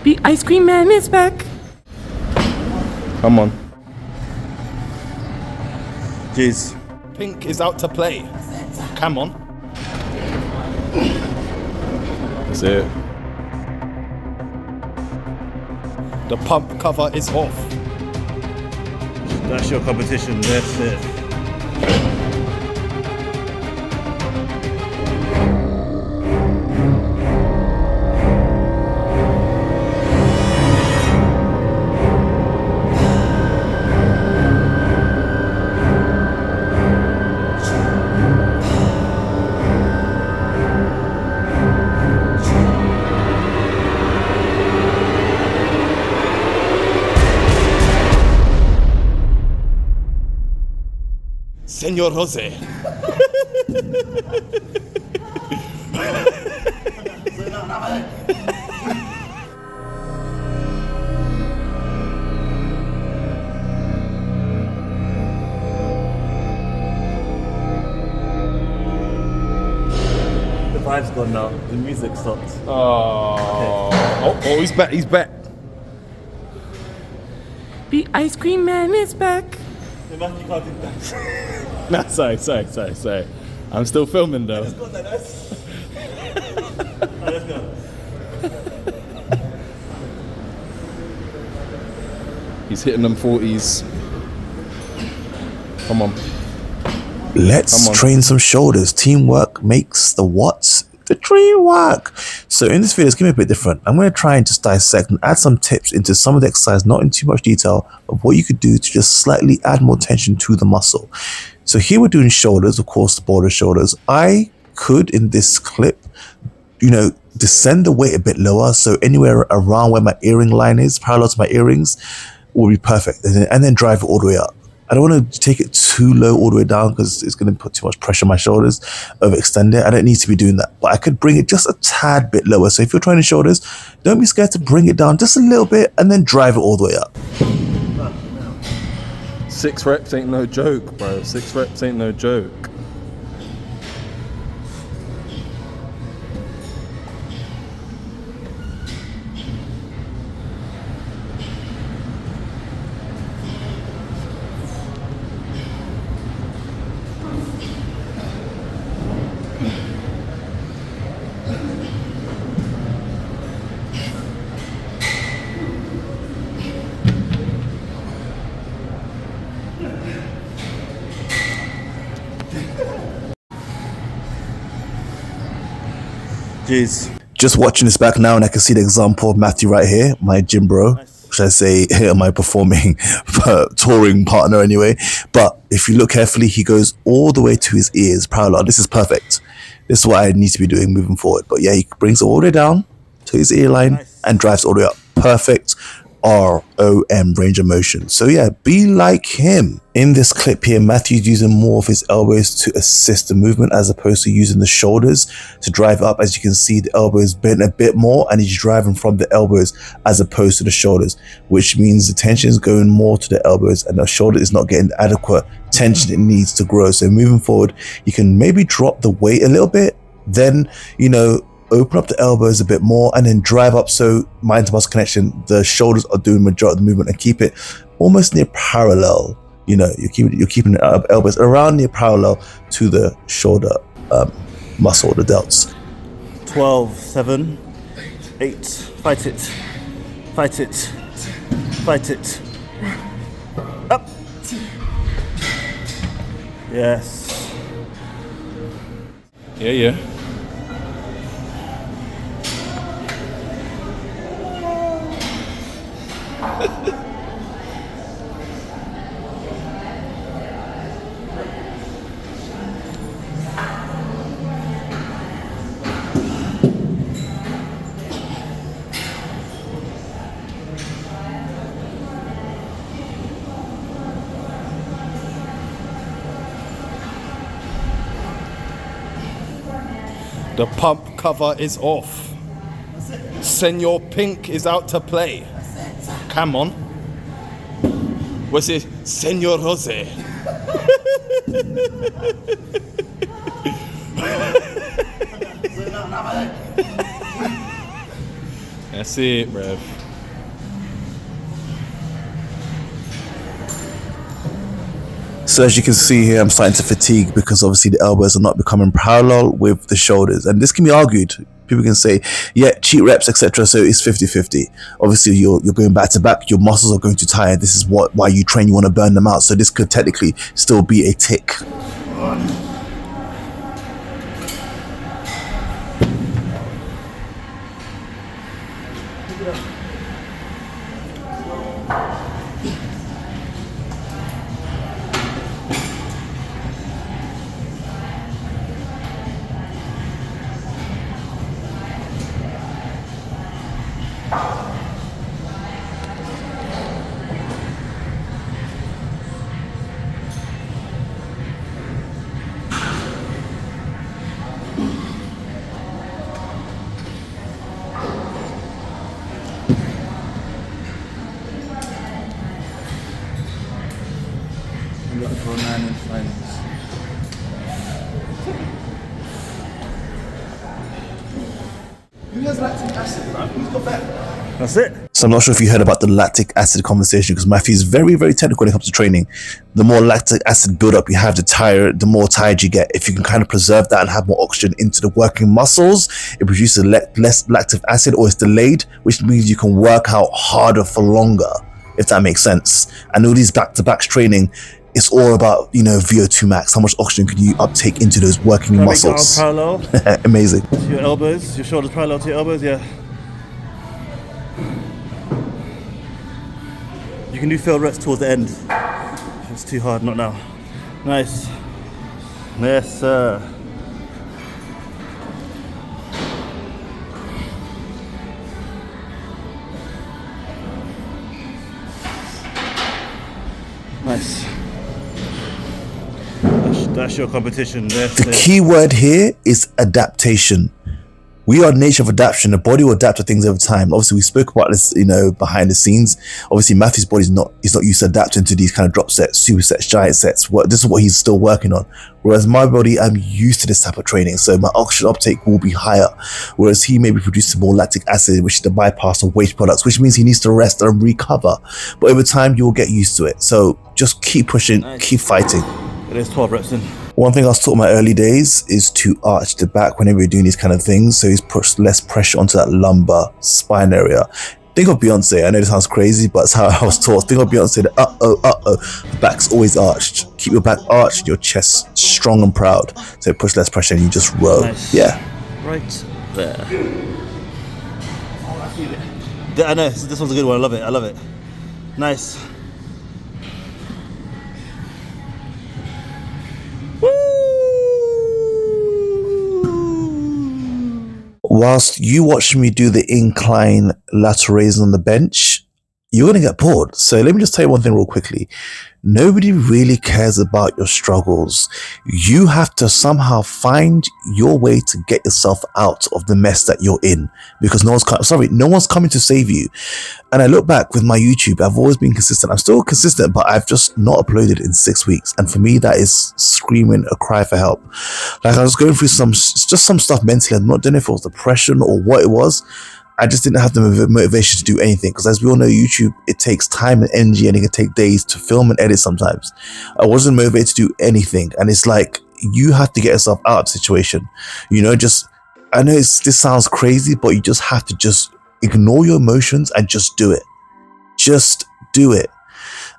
The ice cream man is back. Come on. Jeez. Pink is out to play. Come on. That's it. The pump cover is off. That's your competition. That's it. Senor Jose. The vibe's gone now. The music stopped. Oh, he's back. He's back. The ice cream man is back. The Matthew can't do that. No, sorry. I'm still filming though. Let's go then, let's go. He's hitting them 40s. Come on. Let's train some shoulders. Teamwork makes the what? The dream work. So in this video, it's going to be a bit different. I'm going to try and just dissect and add some tips into some of the exercise, not in too much detail, of what you could do to just slightly add more tension to the muscle. So here we're doing shoulders, of course, the boulder shoulders. I could, in this clip, descend the weight a bit lower. So anywhere around where my earring line is, parallel to my earrings, will be perfect. And then drive it all the way up. I don't want to take it too low all the way down because it's going to put too much pressure on my shoulders, overextend it. I don't need to be doing that, but I could bring it just a tad bit lower. So if you're training shoulders, don't be scared to bring it down just a little bit and then drive it all the way up. 6 reps ain't no joke, bro. 6 reps ain't no joke. Jeez. Just watching this back now and I can see the example of Matthew right here, my gym bro, should I say, my performing touring partner anyway. But if you look carefully, he goes all the way to his ears parallel. This is perfect. This is what I need to be doing moving forward. But yeah, he brings it all the way down to his ear line and drives all the way up. Perfect. ROM, range of motion. So yeah, be like him. In this clip here, Matthew's using more of his elbows to assist the movement as opposed to using the shoulders to drive up. As you can see, the elbows bent a bit more and he's driving from the elbows as opposed to the shoulders, which means the tension is going more to the elbows and the shoulder is not getting the adequate tension it needs to grow. So moving forward, you can maybe drop the weight a little bit, then, open up the elbows a bit more and then drive up so mind to muscle connection, the shoulders are doing majority of the movement, and keep it almost near parallel. You're keeping the elbows around near parallel to the shoulder muscle, the delts. 12, 7, 8. Fight it. Fight it. Fight it. Up. Yes. Yeah. The pump cover is off. Senor Pink is out to play. Come on. What's it? Senor Jose. That's it, bruv. So as you can see here, I'm starting to fatigue because obviously the elbows are not becoming parallel with the shoulders. And this can be argued. People can say, yeah, cheat reps, etc. So it's 50-50. Obviously, you're going back to back. Your muscles are going to tire. This is why you train. You want to burn them out. So this could technically still be a tick. I'm looking for a 9-inch finals. Who has lactic acid, bruv? Who's got that? That's it. So I'm not sure if you heard about the lactic acid conversation, because Matthew is very, very technical when it comes to training. The more lactic acid buildup you have, the more tired you get. If you can kind of preserve that and have more oxygen into the working muscles, it produces less lactic acid, or it's delayed, which means you can work out harder for longer, if that makes sense. And all these back-to-back training, it's all about, VO2 max. How much oxygen can you uptake into those working muscles? Make your arms parallel Amazing. to your elbows, your shoulders parallel to your elbows, yeah. You can do failed reps towards the end. If it's too hard, not now. Nice. Yes, sir. Nice. That's your competition. The key word here is adaptation. We are nature of adaptation. The body will adapt to things over time. Obviously, we spoke about this, behind the scenes. Obviously, Matthew's body is not used to adapting to these kind of drop sets, super sets, giant sets. This is what he's still working on. Whereas my body, I'm used to this type of training, so my oxygen uptake will be higher. Whereas he may be producing more lactic acid, which is the bypass of waste products, which means he needs to rest and recover. But over time, you will get used to it. So just keep pushing, keep fighting. It is 12 reps in. One thing I was taught in my early days is to arch the back whenever you're doing these kind of things, so he's pushed less pressure onto that lumbar spine area. Think of Beyonce. I know this sounds crazy, but it's how I was taught. Think of Beyonce, the back's always arched. Keep your back arched, your chest strong and proud. So push less pressure and you just row. Nice. Yeah. Right there. I know, this one's a good one. I love it. Nice. Whilst you watch me do the incline lateral raise on the bench, you're going to get bored. So let me just tell you one thing real quickly. Nobody really cares about your struggles. You have to somehow find your way to get yourself out of the mess that you're in, because no one's coming to save you. And I look back with my YouTube, I've always been consistent. I'm still consistent, but I've just not uploaded in 6 weeks. And for me, that is screaming a cry for help. Like, I was going through some stuff mentally. I'm not doing it if it was depression or what it was. I just didn't have the motivation to do anything, because as we all know, YouTube, it takes time and energy, and it can take days to film and edit sometimes. I wasn't motivated to do anything, and it's like, you have to get yourself out of the situation. I know this sounds crazy, but you just have to just ignore your emotions and just do it. Just do it.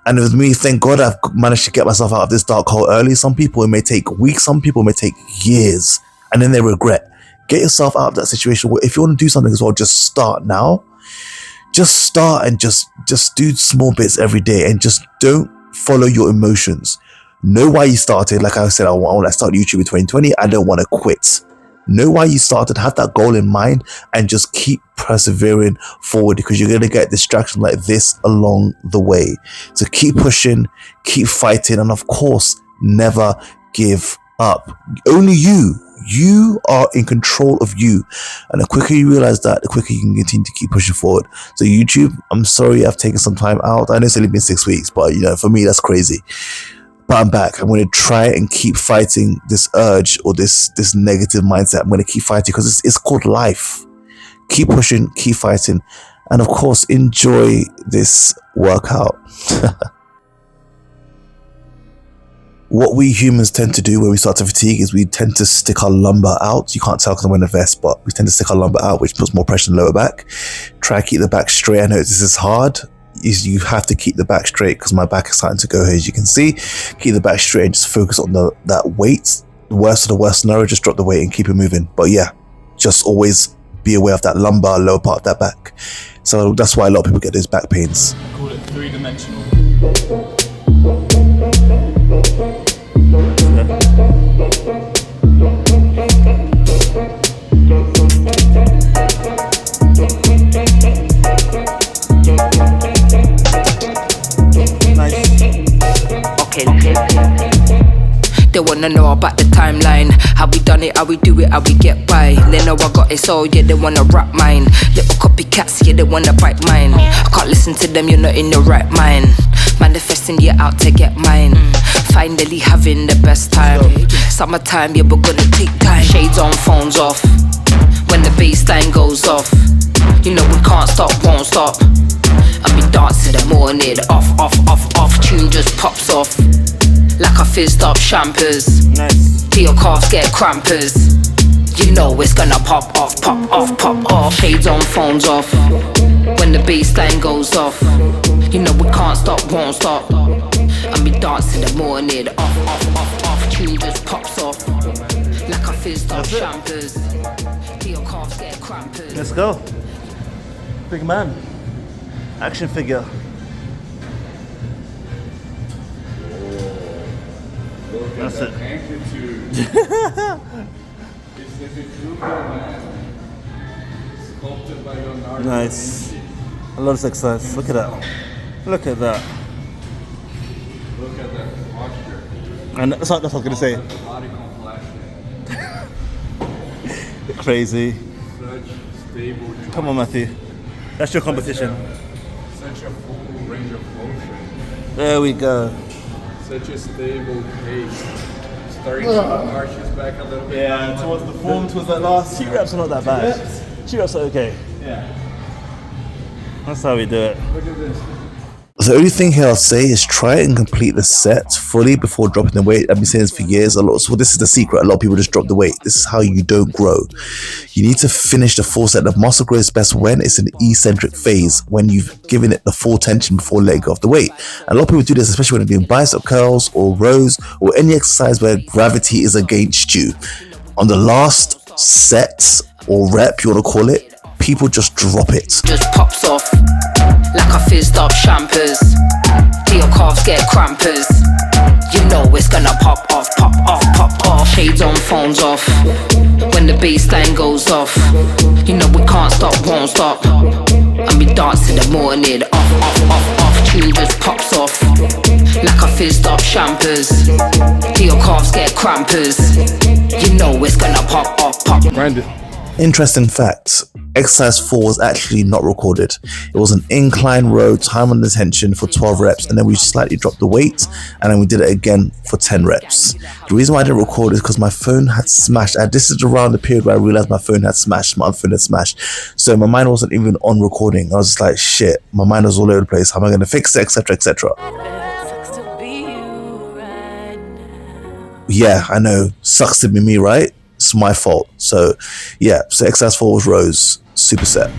And with me, thank God I've managed to get myself out of this dark hole early. Some people, it may take weeks, some people, it may take years, and then they regret. Get yourself out of that situation. If you want to do something as well, just start now. Just start and just do small bits every day, and just don't follow your emotions. Know why you started. Like I said, I want to start YouTube in 2020. I don't want to quit. Know why you started, have that goal in mind, and just keep persevering forward, because you're going to get distractions like this along the way. So keep pushing, keep fighting, and of course, never give up. Only you are in control of you, and the quicker you realize that, the quicker you can continue to keep pushing forward. So YouTube, I'm sorry I've taken some time out. I know it's only been 6 weeks, but for me, that's crazy. But I'm back. I'm going to try and keep fighting this urge or this negative mindset. I'm going to keep fighting, because it's called life. keep pushing, keep fighting, and of course, enjoy this workout. What we humans tend to do when we start to fatigue is we tend to stick our lumbar out. You can't tell because I'm wearing a vest, but we tend to stick our lumbar out, which puts more pressure on the lower back. Try to keep the back straight. I know this is hard. You have to keep the back straight because my back is starting to go here, as you can see. Keep the back straight and just focus on that weight. The worst of the worst scenario, just drop the weight and keep it moving. But yeah, just always be aware of that lumbar, lower part of that back. So that's why a lot of people get those back pains. I call it three-dimensional. They wanna know about the timeline, how we done it, how we do it, how we get by. They know I got it, so yeah, they wanna rap mine. Little copycats, yeah, they wanna bite mine. I can't listen to them, you're not in your right mind. Manifesting, you're out to get mine. Finally having the best time. Summertime, yeah, we're gonna take time. Shades on, phones off. When the bassline goes off, you know we can't stop, won't stop. I'll be dancing the morning, off. Tune just pops off. Like a fizzed up champers. Nice. Till your calves get crampers. You know it's gonna pop off. Shades on, phones off. When the bassline goes off, you know we can't stop, won't stop. I'll be dancing the morning, off. Tune just pops off. Like a fizzed up champers. Till your calves get crampers. Let's go. Big man. Action figure. That's it. Amplitude. It's like a true man. Sculpted by Leonardo. Nice. I love this exercise. Look at that. Look at that. Look at that posture. And that's what I was gonna say. The body complexion. Crazy. Such stable joints. Come on, Matthew. That's your competition. Such a full range of motion. There we go. Such a stable pace. Starting to arch his back a little bit. Yeah, towards the form, towards that last. Cheat reps are not that bad. Cheat reps are okay. Yeah. That's how we do it. Look at this. The only thing here I'll say is try and complete the set fully before dropping the weight. I've been saying this for years. So this is the secret. A lot of people just drop the weight. This is how you don't grow. You need to finish the full set. The muscle grows best when it's in the eccentric phase, when you've given it the full tension before letting go of the weight. And a lot of people do this, especially when they're doing bicep curls or rows or any exercise where gravity is against you. On the last set or rep, you want to call it, people just drop it. Just pops off. Like a fizzed up champers. Till your calves get crampers. You know it's gonna pop off. Shades on, phones off. When the bassline goes off, you know we can't stop, won't stop. And we dance in the morning, off. Tune just pops off. Like a fizzed up champers. Till your calves get crampers. You know it's gonna pop off. Brandon. Interesting fact, exercise 4 was actually not recorded. It was an incline row, time under tension for 12 reps, and then we slightly dropped the weight, and then we did it again for 10 reps. The reason why I didn't record is because my phone had smashed. This is around the period where I realized my phone had smashed, my phone had smashed. So my mind wasn't even on recording. I was just like, shit, my mind was all over the place. How am I going to fix it, etc., etc. Yeah, I know. Sucks to be me, right? It's my fault. So yeah, so exercise 4 was rows, superset.